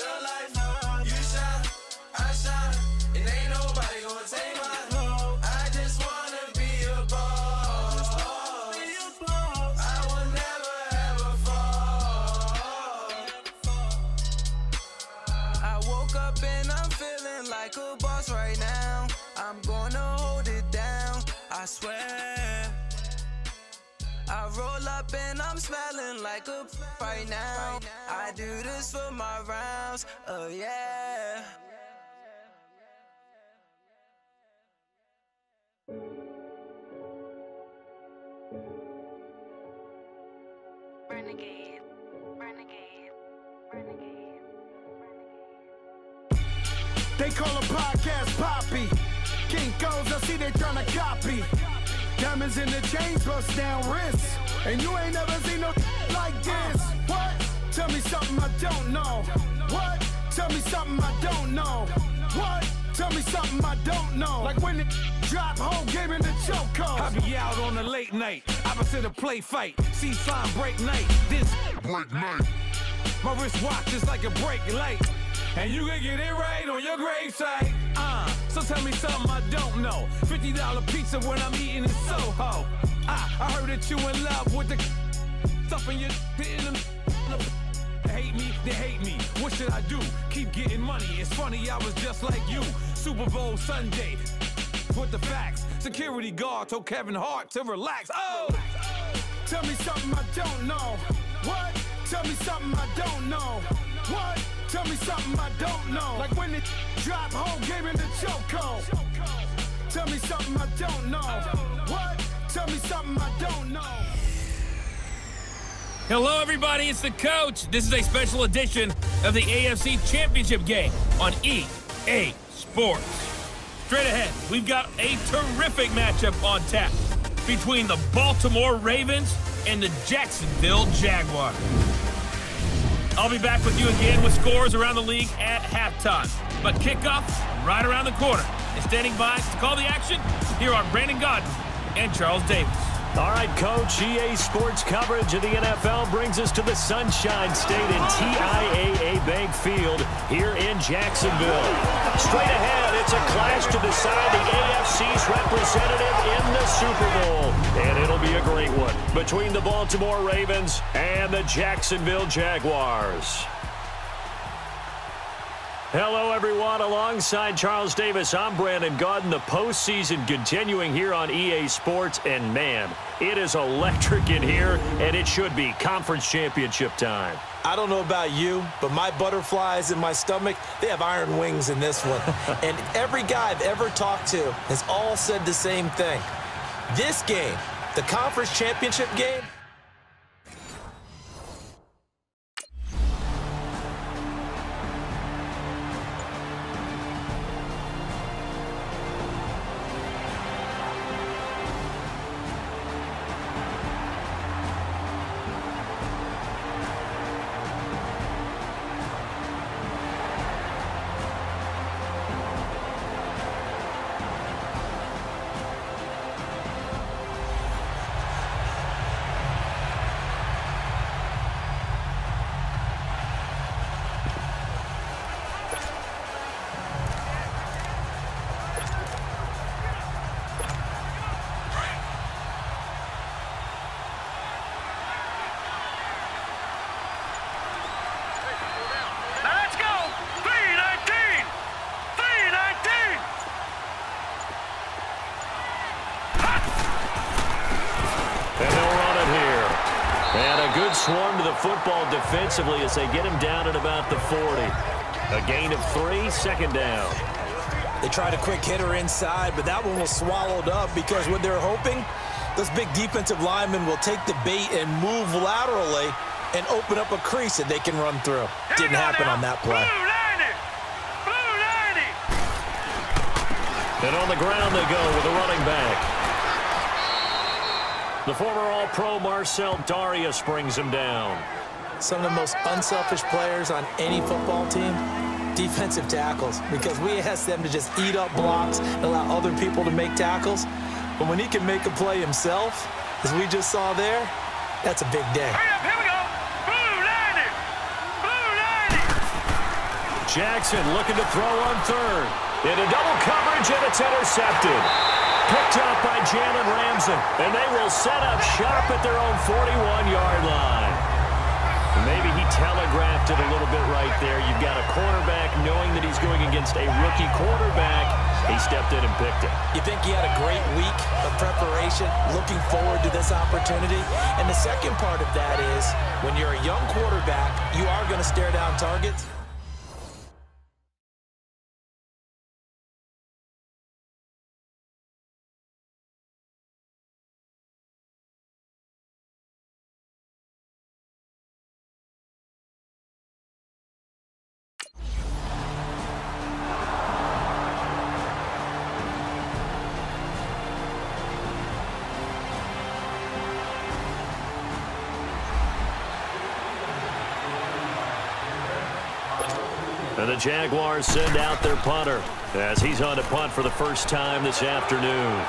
good life. You shine, I shine, and ain't nobody gonna take mine. I just wanna be a boss. I will never ever fall. I woke up and I'm feeling like a boss right now. I'm gonna hold it down, I swear. I roll up and I'm smelling like a right now. I do this for my rounds, oh yeah. Renegade, renegade, renegade, renegade. They call a podcast Poppy. Kinkos, I see they tryna copy. Diamonds in the chains, bust down wrists. And you ain't never seen no like this. What? Tell me something I don't know. What? Tell me something I don't know. What? Tell me something I don't know. Like when it drop, whole game in the chokehold. I be out on a late night, opposite a play fight. See fine break night, this break night. My wristwatch is like a break light. And you can get it right on your gravesite. So tell me something I don't know. $50 pizza when I'm eating in Soho. I heard that you in love with the stuff in your hitting them. They hate me. What should I do? Keep getting money. It's funny, I was just like you. Super Bowl Sunday with the facts. Security guard told Kevin Hart to relax. Oh! Tell me something I don't know. What? Tell me something I don't know. What? Tell me something I don't know. Like when it drop, whole game in the chokehold. Tell me something I don't know. What? Tell me something I don't know. Hello, everybody. It's the coach. This is a special edition of the AFC Championship game on EA Sports. Straight ahead, we've got a terrific matchup on tap between the Baltimore Ravens and the Jacksonville Jaguars. I'll be back with you again with scores around the league at halftime. But kickoff right around the corner. And standing by to call the action, here are Brandon Godden and Charles Davis. All right, Coach, EA Sports coverage of the NFL brings us to the Sunshine State in TIAA Bank Field here in Jacksonville. Straight ahead, it's a clash to decide the AFC's representative in the Super Bowl. And it'll be a great one between the Baltimore Ravens and the Jacksonville Jaguars. Hello, everyone. Alongside Charles Davis, I'm Brandon Godden. The postseason continuing here on EA Sports. And, man, it is electric in here, and it should be conference championship time. I don't know about you, but my butterflies in my stomach, they have iron wings in this one. And every guy I've ever talked to has all said the same thing. This game, the conference championship game, Swarm to the football defensively as they get him down at about the 40. A gain of 3, second down. they tried a quick hitter inside, but that one was swallowed up because what they're hoping, those big defensive linemen will take the bait and move laterally and open up a crease that they can run through. Didn't happen on that play. And on the ground they go with a running back. The former All-Pro Marcel Darius brings him down. Some of the most unselfish players on any football team, defensive tackles, because we ask them to just eat up blocks and allow other people to make tackles. But when he can make a play himself, as we just saw there, that's a big day. Hurry up, here we go. Blue 90. Blue 90. Jackson looking to throw on third. Into double coverage, and it's intercepted. Picked up by Jalen Ramsey, and they will set up shop at their own 41-yard line. Maybe he telegraphed it a little bit right there. You've got a cornerback knowing that he's going against a rookie quarterback. He stepped in and picked it. You think he had a great week of preparation, looking forward to this opportunity? And the second part of that is, when you're a young quarterback, you are going to stare down targets. And the Jaguars send out their punter as he's on to punt for the first time this afternoon.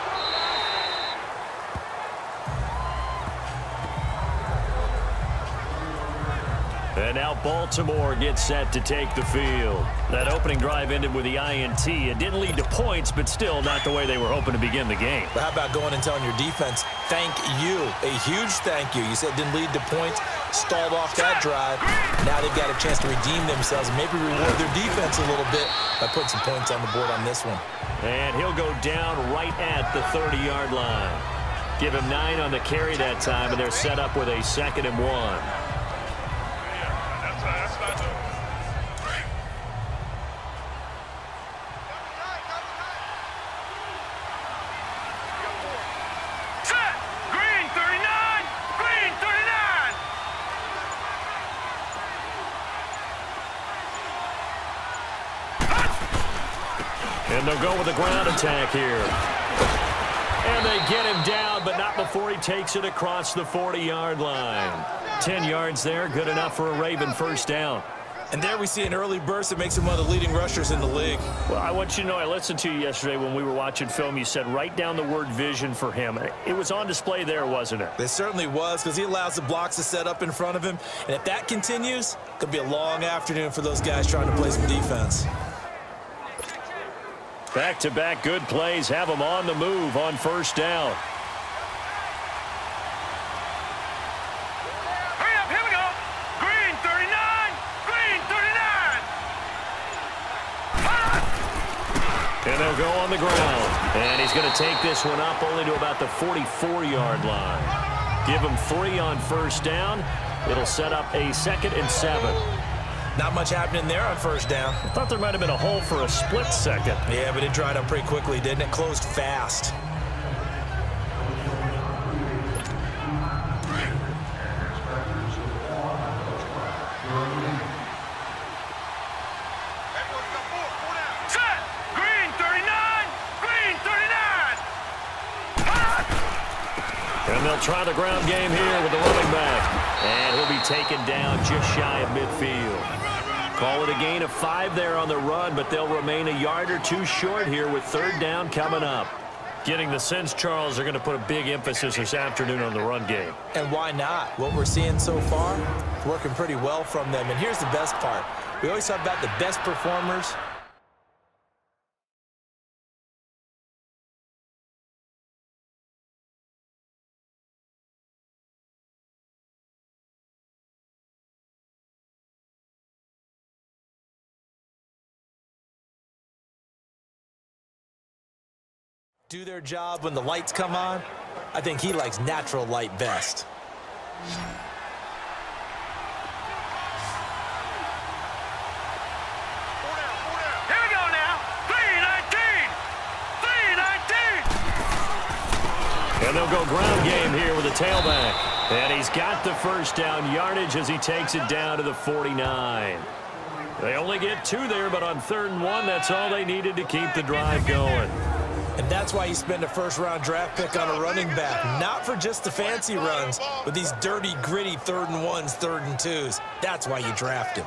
And now Baltimore gets set to take the field. That opening drive ended with the INT. It didn't lead to points, but still not the way they were hoping to begin the game. But how about going and telling your defense, thank you, a huge thank you. You said it didn't lead to points, stalled off that drive. Now they've got a chance to redeem themselves and maybe reward their defense a little bit by putting some points on the board on this one. And he'll go down right at the 30-yard line. Give him 9 on the carry that time, and they're set up with a 2nd and 1. And they'll go with a ground attack here. And they get him down, but not before he takes it across the 40-yard line. 10 yards there, good enough for a Raven first down. And there we see an early burst that makes him one of the leading rushers in the league. Well, I want you to know, I listened to you yesterday when we were watching film. You said write down the word vision for him. It was on display there, wasn't it? It certainly was, because he allows the blocks to set up in front of him. And if that continues, it could be a long afternoon for those guys trying to play some defense. Back-to-back good plays have them on the move on first down. Hurry up, here we go. Green 39, green 39. And they'll go on the ground. And he's going to take this one up only to about the 44-yard line. Give him 3 on first down. It'll set up a 2nd and 7. Not much happening there on first down. I thought there might have been a hole for a split second. Yeah, but it dried up pretty quickly, didn't it? Closed fast. Set. Green 39, green 39. And they'll try the ground game here with the running back. And he'll be taken down just shy of midfield. Call it a gain of 5 there on the run, but they'll remain a yard or 2 short here with 3rd down coming up. Getting the sense, Charles, they're going to put a big emphasis this afternoon on the run game. And why not? What we're seeing so far, it's working pretty well from them. And here's the best part. We always talk about the best performers. Do their job when the lights come on. I think he likes natural light best. Here we go now. 319, 319. And they'll go ground game here with a tailback. And he's got the first down yardage as he takes it down to the 49. They only get 2 there, but on 3rd and 1, that's all they needed to keep the drive going. And that's why you spend a first-round draft pick on a running back. Not for just the fancy runs, but these dirty, gritty 3rd and 1s, 3rd and 2s. That's why you draft him.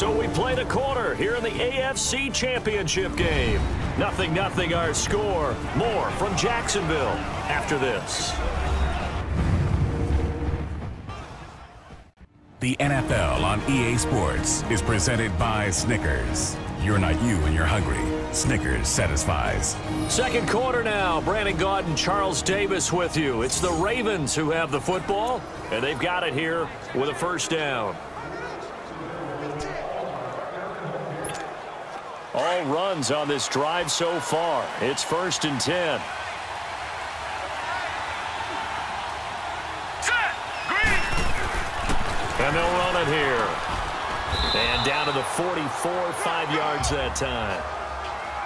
So we played a quarter here in the AFC Championship game. 0-0 our score. More from Jacksonville after this. The NFL on EA Sports is presented by Snickers. You're not you when you're hungry. Snickers satisfies. Second quarter now. Brandon Gaudin and Charles Davis with you. It's the Ravens who have the football, and they've got it here with a first down. All runs on this drive so far. It's 1st and 10. And they'll run it here. And down to the 44, 5 yards that time.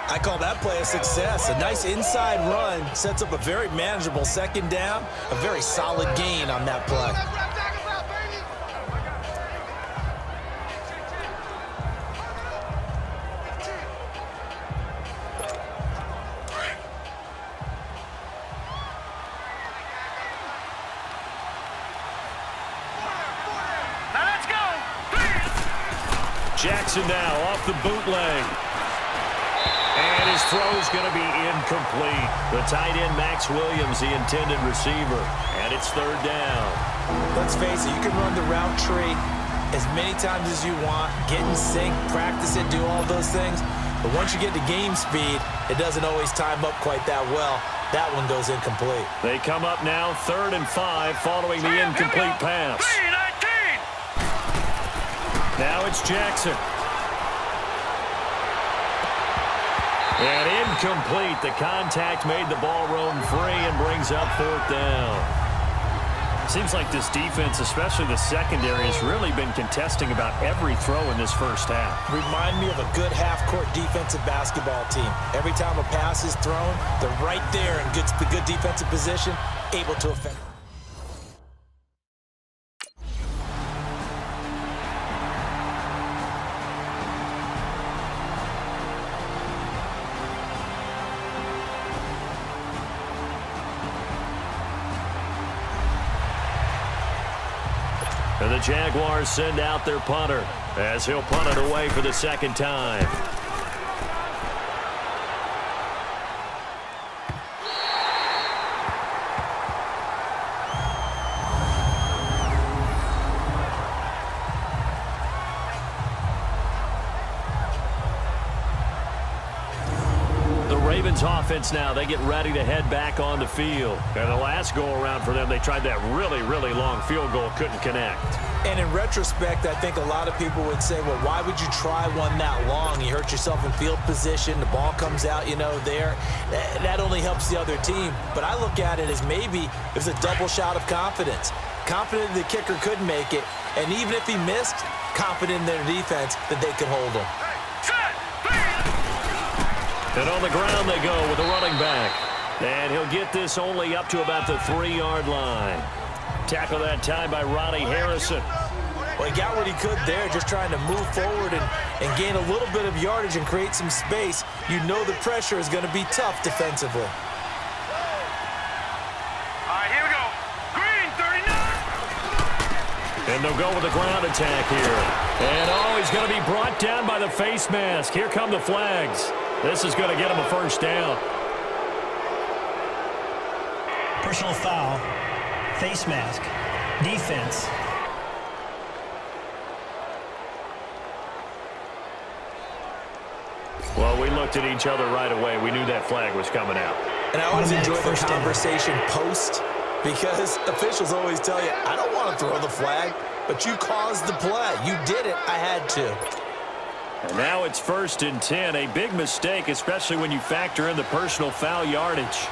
I call that play a success. A nice inside run sets up a very manageable second down. A very solid gain on that play. Jackson now off the bootleg. And his throw is going to be incomplete. The tight end, Max Williams, the intended receiver. And it's 3rd down. Let's face it, you can run the route tree as many times as you want, get in sync, practice it, do all those things. But once you get to game speed, it doesn't always time up quite that well. That one goes incomplete. They come up now 3rd and 5 following the incomplete pass. Now it's Jackson. And incomplete. The contact made the ball roam free and brings up 4th down. Seems like this defense, especially the secondary, has really been contesting about every throw in this first half. Remind me of a good half-court defensive basketball team. Every time a pass is thrown, they're right there in good defensive position, able to affect. And the Jaguars send out their punter as he'll punt it away for the second time. Ravens offense now, they get ready to head back on the field. And the last go-around for them, they tried that really, really long field goal, couldn't connect. And in retrospect, I think a lot of people would say, well, why would you try one that long? You hurt yourself in field position, the ball comes out, there. That only helps the other team. But I look at it as maybe it was a double shot of confidence. Confident the kicker could make it, and even if he missed, confident in their defense that they could hold him. And on the ground they go with a running back. And he'll get this only up to about the 3-yard line. Tackle that time by Ronnie Harrison. Well, he got what he could there, just trying to move forward and gain a little bit of yardage and create some space. You know the pressure is going to be tough defensively. All right, here we go. Green, 39. And they'll go with a ground attack here. And, he's going to be brought down by the face mask. Here come the flags. This is going to get him a first down. Personal foul, face mask, defense. Well, we looked at each other right away. We knew that flag was coming out. And I always enjoy the conversation post, because officials always tell you, I don't want to throw the flag, but you caused the play. You did it. I had to. And now it's 1st and 10. A big mistake, especially when you factor in the personal foul yardage.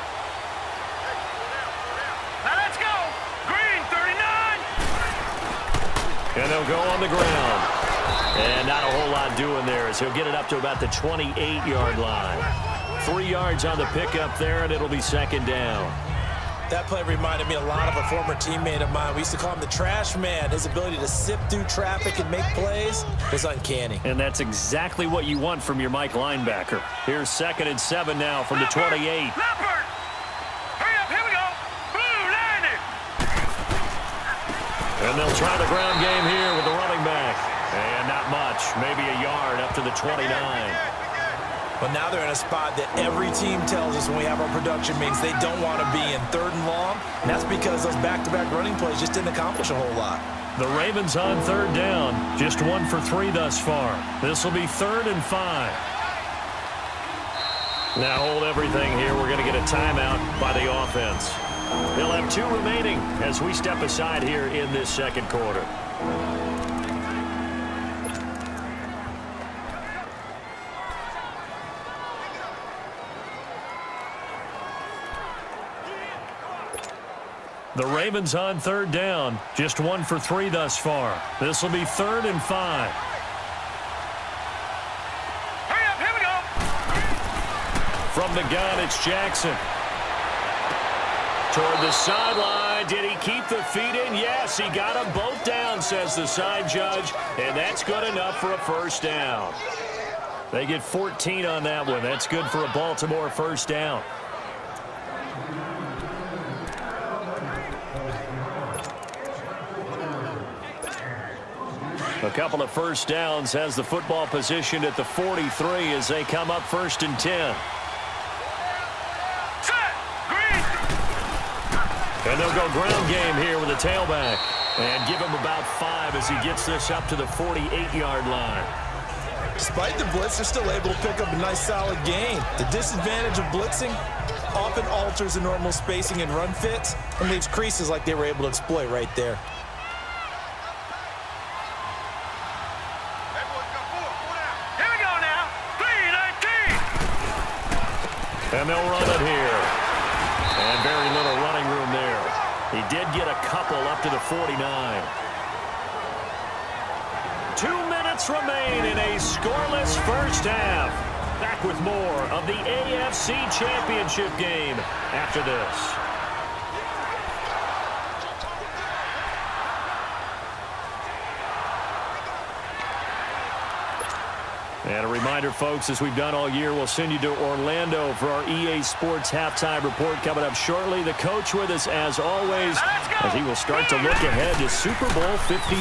Now let's go. Green, 39. And they'll go on the ground. And not a whole lot doing there as he'll get it up to about the 28-yard line. 3 yards on the pickup there, and it'll be 2nd down. That play reminded me a lot of a former teammate of mine. We used to call him the trash man. His ability to sift through traffic and make plays was uncanny. And that's exactly what you want from your Mike linebacker. Here's 2nd and 7 now from the 28. Leopard. Hurry up, here we go. Blue, landed. And they'll try the ground game here with the running back. And not much. maybe a yard up to the 29. But now they're in a spot that every team tells us when we have our production meetings they don't want to be in, 3rd and long. And that's because those back-to-back running plays just didn't accomplish a whole lot. The Ravens on 3rd down, just 1 for 3 thus far. This will be 3rd and 5. Now hold everything here. We're going to get a timeout by the offense. They'll have 2 remaining as we step aside here in this second quarter. The Ravens on 3rd down, just 1 for 3 thus far. This will be 3rd and 5. Hurry up, here we go. From the gun, it's Jackson. Toward the sideline. Did he keep the feet in? Yes, he got them both down, says the side judge, and that's good enough for a first down. They get 14 on that one. That's good for a Baltimore first down. A couple of first downs has the football positioned at the 43 as they come up 1st and 10. And they'll go ground game here with a tailback. And give him about 5 as he gets this up to the 48-yard line. Despite the blitz, they're still able to pick up a nice solid gain. The disadvantage of blitzing often alters the normal spacing and run fits and leaves creases like they were able to exploit right there. And they'll run it here. And very little running room there. He did get a couple up to the 49. 2 minutes remain in a scoreless first half. Back with more of the AFC Championship game after this. And a reminder, folks, as we've done all year, we'll send you to Orlando for our EA Sports halftime report coming up shortly. The coach with us, as always, as he will start to look ahead to Super Bowl 53.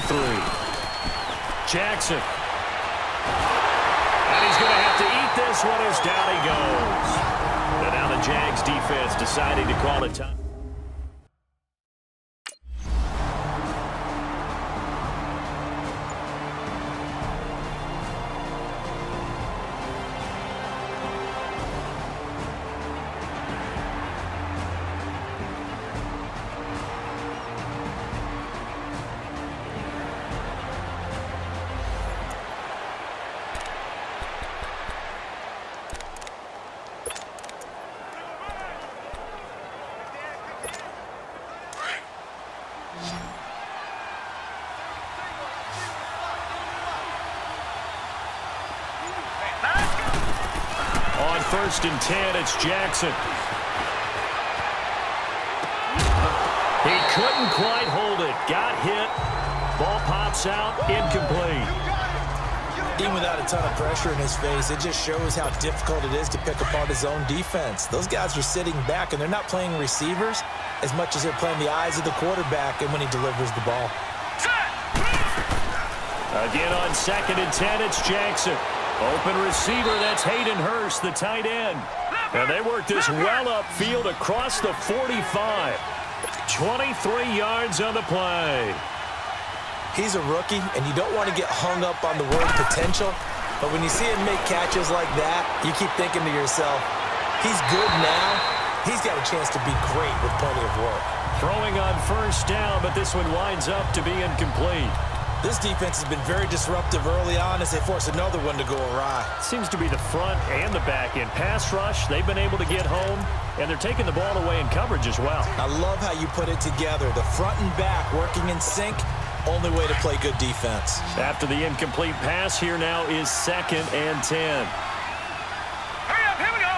Jackson. And he's going to have to eat this one as down he goes. And now the Jags defense deciding to call it time. On 1st and 10, it's Jackson. He couldn't quite hold it. Got hit. Ball pops out. Incomplete. Even without a ton of pressure in his face, it just shows how difficult it is to pick apart his own defense. Those guys are sitting back, and they're not playing receivers as much as they're playing the eyes of the quarterback and when he delivers the ball. Again on 2nd and 10, it's Jackson. Open receiver, that's Hayden Hurst, the tight end. And they work this well upfield across the 45. 23 yards on the play. He's a rookie, and you don't want to get hung up on the word potential. But when you see him make catches like that, you keep thinking to yourself, he's good now. He's got a chance to be great with plenty of work. Throwing on 1st down, but this one winds up to be incomplete. This defense has been very disruptive early on as they force another one to go awry. Seems to be the front and the back end. Pass rush, they've been able to get home, and they're taking the ball away in coverage as well. I love how you put it together. The front and back working in sync, only way to play good defense. After the incomplete pass, here now is 2nd and 10. Hurry up, here we go.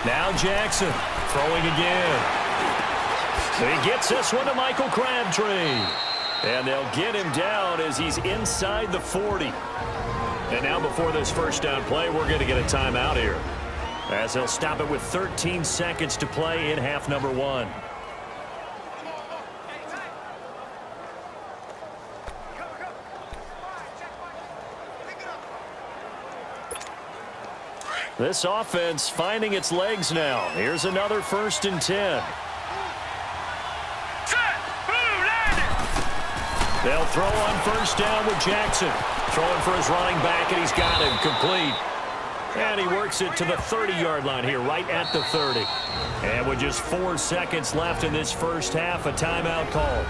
Now Jackson throwing again. He gets this one to Michael Crabtree. And they'll get him down as he's inside the 40. And now before this first down play, we're going to get a timeout here, as they'll stop it with 13 seconds to play in half number 1. This offense finding its legs now. Here's another 1st and 10. They'll throw on 1st down with Jackson. Throwing for his running back, and he's got him complete. And he works it to the 30-yard line here, right at the 30. And with just 4 seconds left in this first half, a timeout call.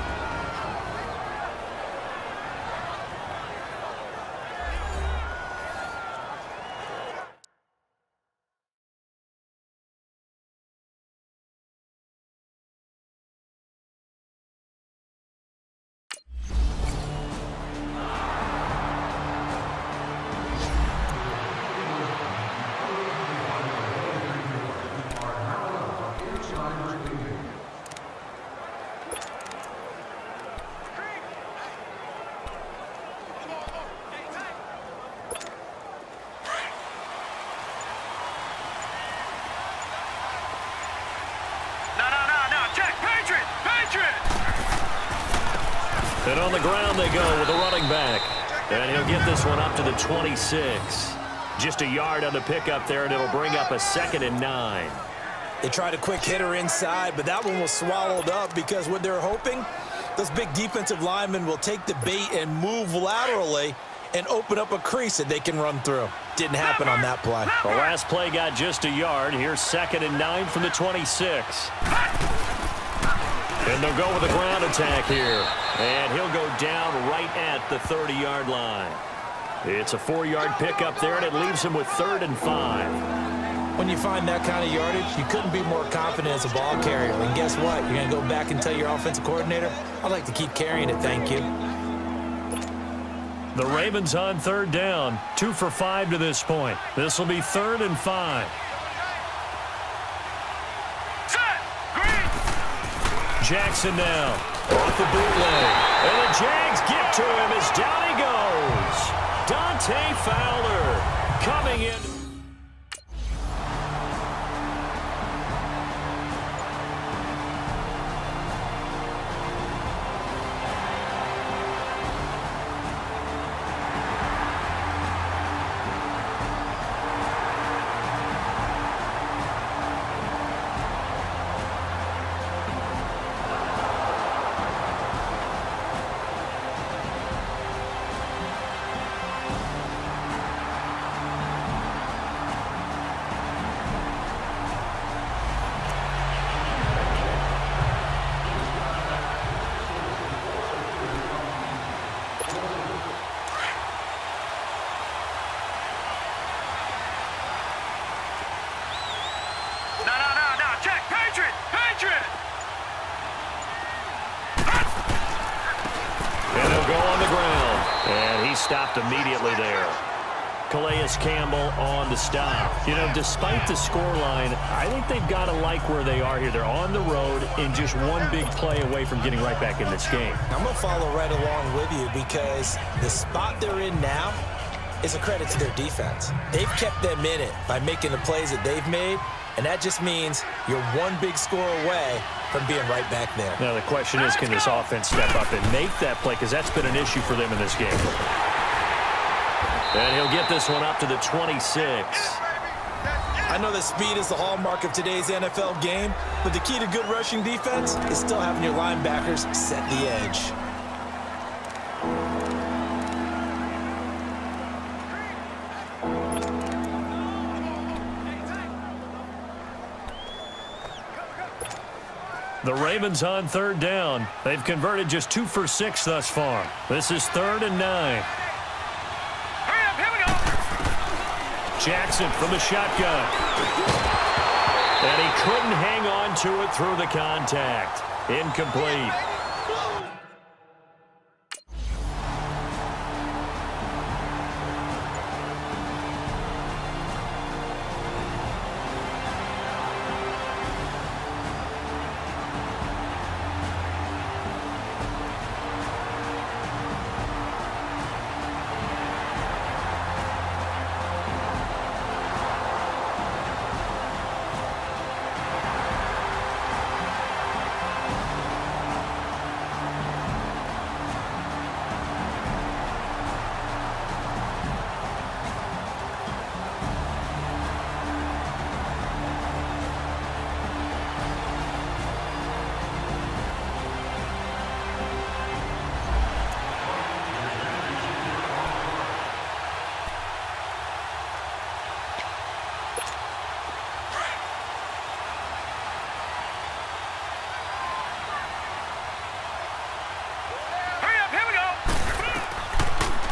And on the ground they go with a running back. And he'll get this one up to the 26. Just a yard on the pickup there, and it'll bring up a 2nd and 9. They tried a quick hitter inside, but that one was swallowed up because what they're hoping, those big defensive linemen will take the bait and move laterally and open up a crease that they can run through. Didn't happen on that play. The last play got just a yard. Here's 2nd and 9 from the 26. And they'll go with a ground attack here. And he'll go down right at the 30-yard line. It's a 4-yard pickup there, and it leaves him with 3rd and 5. When you find that kind of yardage, you couldn't be more confident as a ball carrier. And guess what? You're going to go back and tell your offensive coordinator, I'd like to keep carrying it, thank you. The Ravens on 3rd down. 2 for 5 to this point. This will be 3rd and 5. Jackson now off the bootleg. And the Jags get to him as down he goes. Dante Fowler coming in. Stopped immediately there. Calais Campbell on the stop. You know, despite the scoreline, I think they've got to like where they are here. They're on the road and just one big play away from getting right back in this game. I'm going to follow right along with you because the spot they're in now is a credit to their defense. They've kept them in it by making the plays that they've made, and that just means you're one big score away from being right back there. Now the question is, can this offense step up and make that play? Because that's been an issue for them in this game. And he'll get this one up to the 26. I know that speed is the hallmark of today's NFL game, but the key to good rushing defense is still having your linebackers set the edge. The Ravens on 3rd down. They've converted just 2 for 6 thus far. This is 3rd and 9. Jackson from the shotgun. And he couldn't hang on to it through the contact. Incomplete.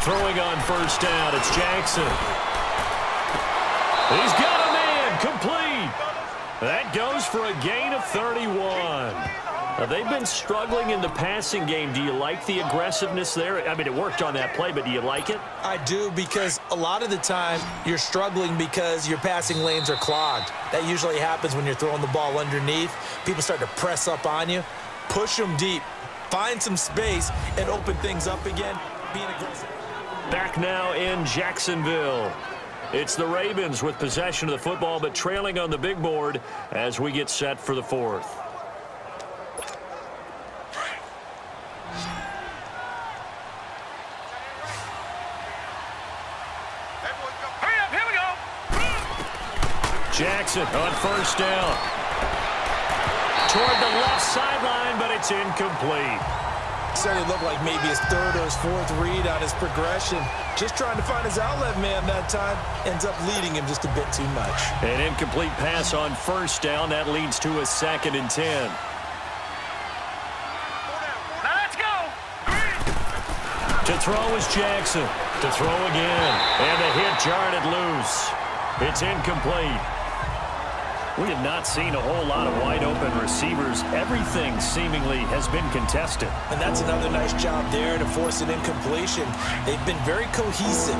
Throwing on first down, it's Jackson. He's got a man, complete. That goes for a gain of 31. Now, they've been struggling in the passing game. Do you like the aggressiveness there? I mean, it worked on that play, but do you like it? I do, because a lot of the time you're struggling because your passing lanes are clogged. That usually happens when you're throwing the ball underneath. People start to press up on you. Push them deep. Find some space and open things up again. Being aggressive. Back now in Jacksonville. It's the Ravens with possession of the football, but trailing on the big board as we get set for the fourth. Jackson on first down. Toward the left sideline, but it's incomplete. Certainly looked like maybe his third or his fourth read on his progression. Just trying to find his outlet man that time. Ends up leading him just a bit too much. An incomplete pass on first down. That leads to a 2nd and 10. Now let's go. To throw is Jackson. To throw again. And the hit jarred it loose. It's incomplete. We have not seen a whole lot of wide-open receivers. Everything seemingly has been contested. And that's another nice job there to force an incompletion. They've been very cohesive,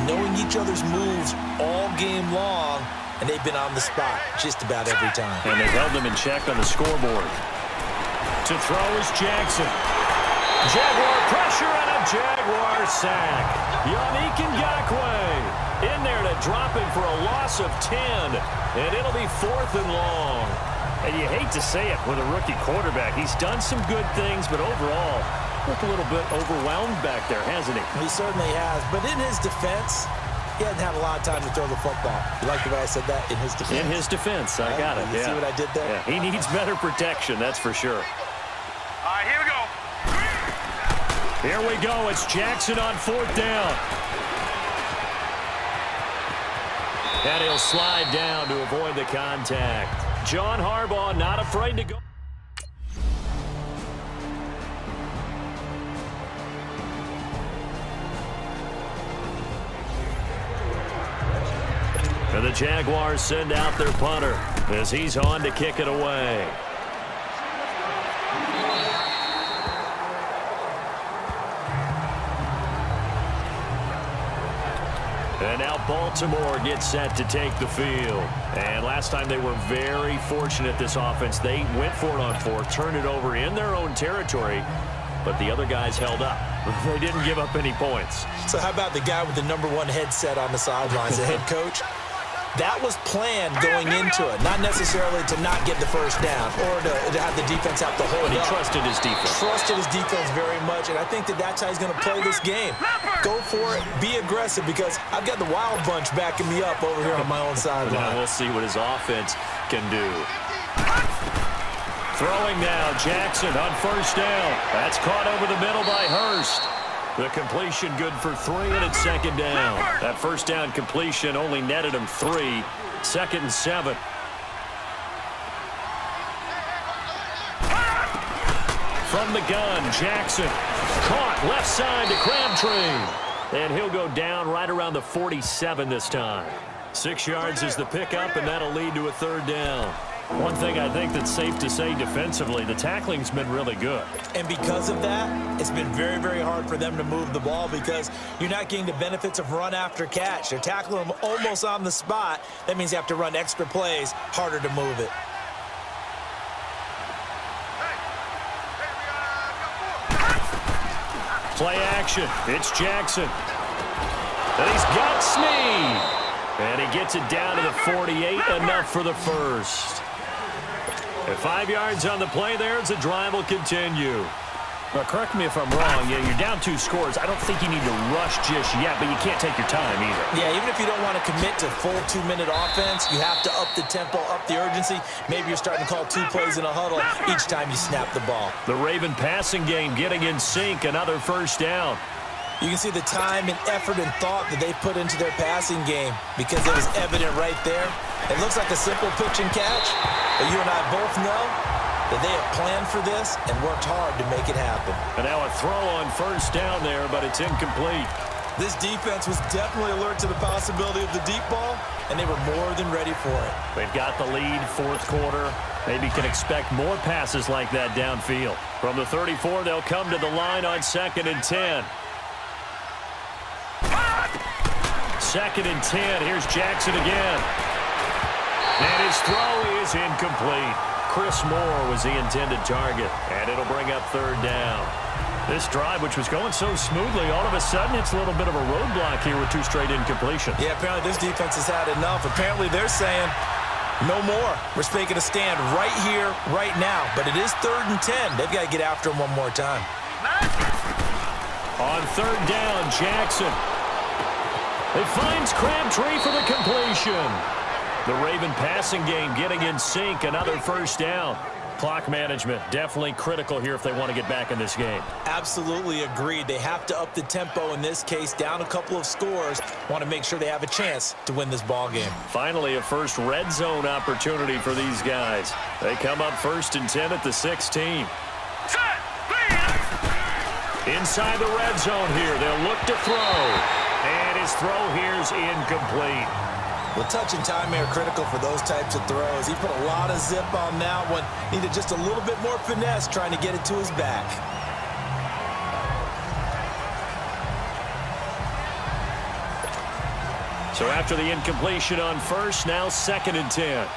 knowing each other's moves all game long, and they've been on the spot just about every time. And they've held them in check on the scoreboard. To throw is Jackson. Jaguar pressure and a Jaguar sack. Yannick Ngakoue in there to drop him for a loss of 10. And it'll be 4th and long. And you hate to say it with a rookie quarterback. He's done some good things, but overall, looked a little bit overwhelmed back there, hasn't he? He certainly has. But in his defense, he hasn't had a lot of time to throw the football. You like the way I said that? In his defense? In his defense. I got it. You see what I did there? Yeah, he needs better protection, that's for sure. All right, here we go. Here we go. It's Jackson on 4th down. And he'll slide down to avoid the contact. John Harbaugh not afraid to go. And the Jaguars send out their punter as he's on to kick it away. And now Baltimore gets set to take the field. And last time they were very fortunate, this offense. They went for it on 4th, turned it over in their own territory, but the other guys held up. They didn't give up any points. So how about the guy with the #1 headset on the sidelines, the head coach? That was planned going into it, not necessarily to not get the first down or to have the defense have to hold But he up. trusted his defense. Trusted his defense very much, and I think that's how he's going to play this game. Go for it, be aggressive, because I've got the Wild Bunch backing me up over here on my own sideline. Now we'll see what his offense can do. Throwing now, Jackson on first down. That's caught over the middle by Hurst. The completion good for 3, and it's 2nd down. That first down completion only netted him 3. 2nd and 7. From the gun, Jackson. Caught left side to Crabtree. And he'll go down right around the 47 this time. 6 yards is the pickup, and that'll lead to a 3rd down. One thing I think that's safe to say defensively, the tackling's been really good. And because of that, it's been very, very hard for them to move the ball because you're not getting the benefits of run after catch. They're tackling them almost on the spot. That means you have to run extra plays, harder to move it. Play action. It's Jackson. And he's got Snead. And he gets it down to the 48, enough for the first. And 5 yards on the play there as the drive will continue. Well, correct me if I'm wrong. Yeah, you're down 2 scores. I don't think you need to rush just yet, but you can't take your time either. Yeah, even if you don't want to commit to full 2-minute offense, you have to up the tempo, up the urgency. Maybe you're starting to call 2 plays in a huddle each time you snap the ball. The Raven passing game getting in sync, another first down. You can see the time and effort and thought that they put into their passing game because it was evident right there. It looks like a simple pitch and catch, but you and I both know that they have planned for this and worked hard to make it happen. And now a throw on first down there, but it's incomplete. This defense was definitely alert to the possibility of the deep ball, and they were more than ready for it. They've got the lead, fourth quarter. Maybe can expect more passes like that downfield. From the 34, they'll come to the line on 2nd and 10. 2nd and 10. Here's Jackson again. And his throw is incomplete. Chris Moore was the intended target, and it'll bring up 3rd down. This drive, which was going so smoothly, all of a sudden it's a little bit of a roadblock here with 2 straight incompletions. Yeah, apparently this defense has had enough. Apparently they're saying, no more. We're making a stand right here, right now. But it is 3rd and 10. They've got to get after him one more time. On 3rd down, Jackson. It finds Crabtree for the completion. The Raven passing game getting in sync. Another 1st down. Clock management definitely critical here if they want to get back in this game. Absolutely agreed. They have to up the tempo in this case, down a couple of scores. Want to make sure they have a chance to win this ball game. Finally, a first red zone opportunity for these guys. They come up 1st and 10 at the 16. Inside the red zone here, they'll look to throw. And his throw here is incomplete. Well, touch and time are critical for those types of throws. He put a lot of zip on that one. Needed just a little bit more finesse trying to get it to his back. So after the incompletion on 1st, now 2nd and 10.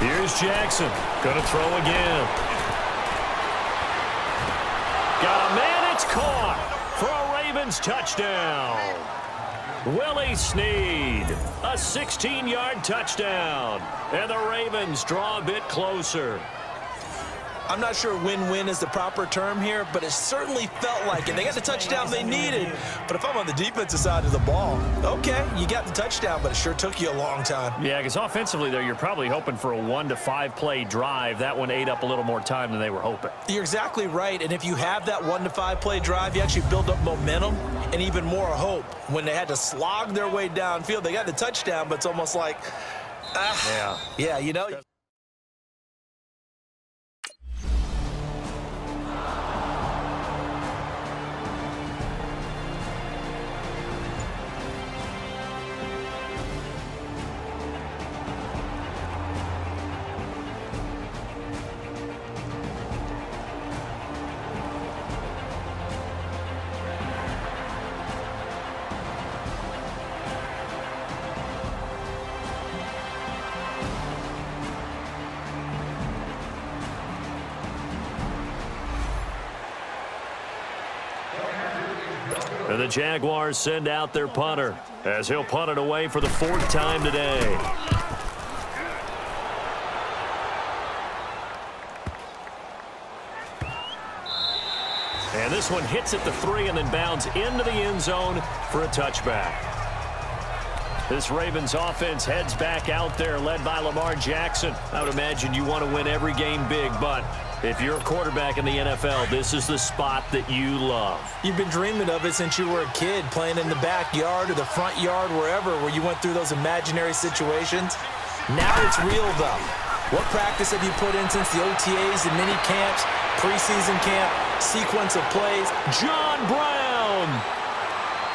Here's Jackson. Going to throw again. Got a man, it's caught for a Ravens touchdown. Willie Snead, a 16-yard touchdown. And the Ravens draw a bit closer. I'm not sure win-win is the proper term here, but it certainly felt like it. They got the touchdown they needed, but if I'm on the defensive side of the ball, okay, you got the touchdown, but it sure took you a long time. Yeah, because offensively, though, you're probably hoping for a 1 to 5 play drive. That one ate up a little more time than they were hoping. You're exactly right, and if you have that 1 to 5 play drive, you actually build up momentum and even more hope. When they had to slog their way downfield, they got the touchdown, but it's almost like, yeah, you know. And the Jaguars send out their punter as he'll punt it away for the 4th time today. And this one hits at the 3 and then bounds into the end zone for a touchback. This Ravens offense heads back out there, led by Lamar Jackson. I would imagine you want to win every game big, but if you're a quarterback in the NFL, this is the spot that you love. You've been dreaming of it since you were a kid, playing in the backyard or the front yard, wherever, where you went through those imaginary situations. Now it's real, though. What practice have you put in since the OTAs and mini camps, preseason camp, sequence of plays? John Brown!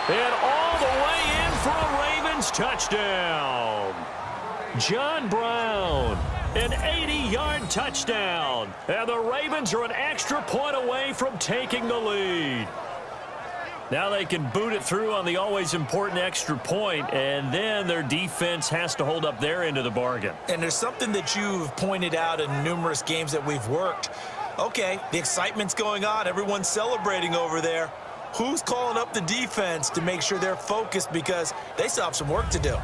And all the way in for a Ravens touchdown. John Brown, an 80-yard touchdown. And the Ravens are an extra point away from taking the lead. Now they can boot it through on the always important extra point, and then their defense has to hold up their end of the bargain. And there's something that you've pointed out in numerous games that we've worked. Okay, the excitement's going on. Everyone's celebrating over there. Who's calling up the defense to make sure they're focused, because they still have some work to do?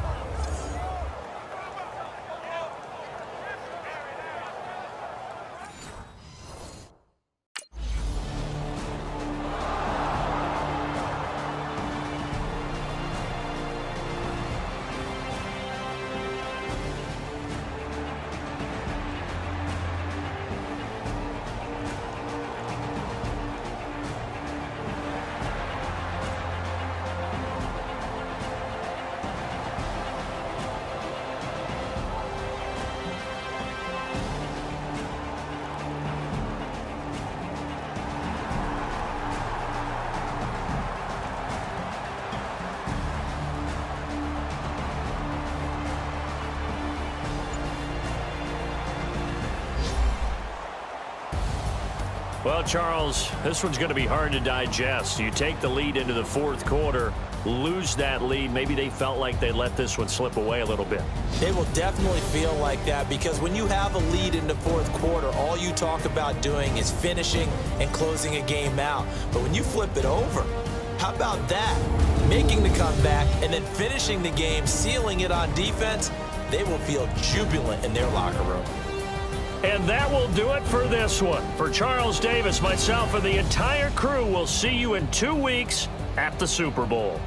Well, Charles, this one's going to be hard to digest. You take the lead into the fourth quarter, lose that lead. Maybe they felt like they let this one slip away a little bit. They will definitely feel like that because when you have a lead in the fourth quarter, all you talk about doing is finishing and closing a game out. But when you flip it over, how about that? Making the comeback and then finishing the game, sealing it on defense, they will feel jubilant in their locker room. And that will do it for this one. For Charles Davis, myself, and the entire crew, we'll see you in 2 weeks at the Super Bowl.